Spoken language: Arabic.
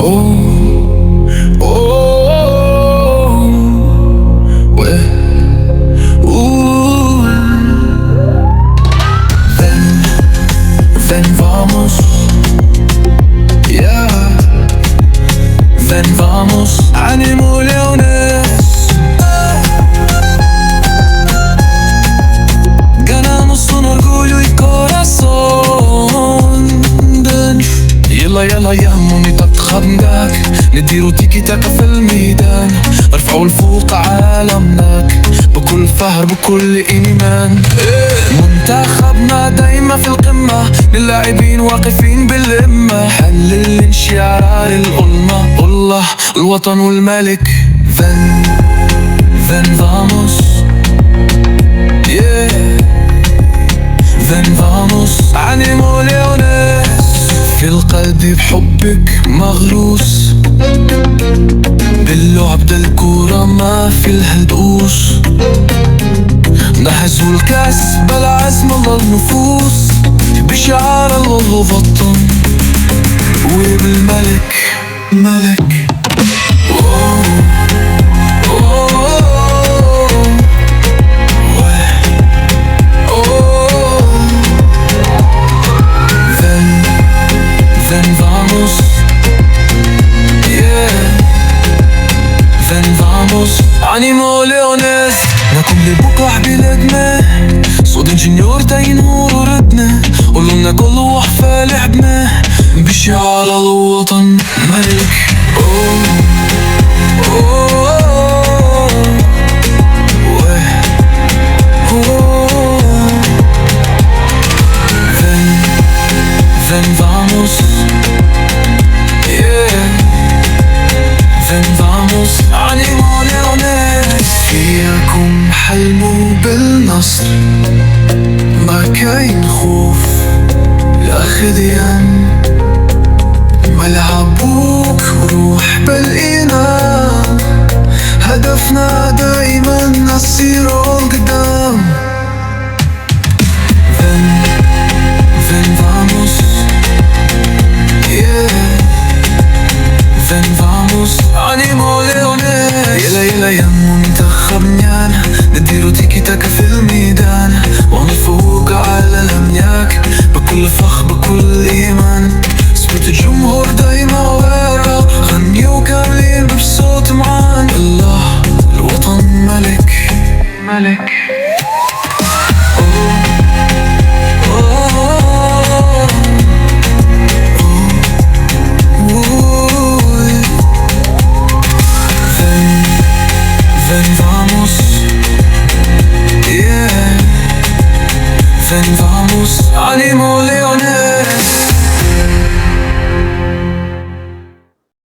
Oh, oh, ouais. Ven vamos, yeah. Ven vamos, ánimo leones. Ganamos con orgullo y corazón. يلا يلا يا همو نطبخ بنداك، نديرو تيكي تاكا في الميدان، نرفعو لفوق عالمناك بكل فهر بكل إيمان. منتخبنا دايما في القمة، للاعبين واقفين بالهمة، حلل شعار الأمة، الله الوطن والملك. Ven vamos, yeah. Ven vamos, ánimo leones. في القلب بحبك مغروس، باللعب ده الكورة ما في الهدوس، نحزو الكاس بالعزم الله النفوس، بشعار الله الوطن وبالملك ملك. Ven vamos, yeah. Ven vamos, ánimo leones. نكون لبكرة بلادنا، صوت انجنيور تينور وردنا، قولولنا كل وحفة لعبنا، بشعار الوطن ملك. Ven vamos, yeah. Ven vamos, ánimo leones. فيكم حلموا بالنصر، ما كاين خوف لا خذيان، ملعبوك وروح بالإيمان، هدفنا دايما نسيرو لقدام. Ven vamos, yeah. Ven vamos, ánimo leones. يلا يلا يا منتخبنا، نديرو تيكي تاكا في الميدان، ونفوق على الأمنياك بكل فخر بكل إيمان. صوت الجمهور دايما ورا، غنيو كاملين بصوت معان، الله الوطن ملك ملك. Ven vamos, yeah. Ven vamos, ánimo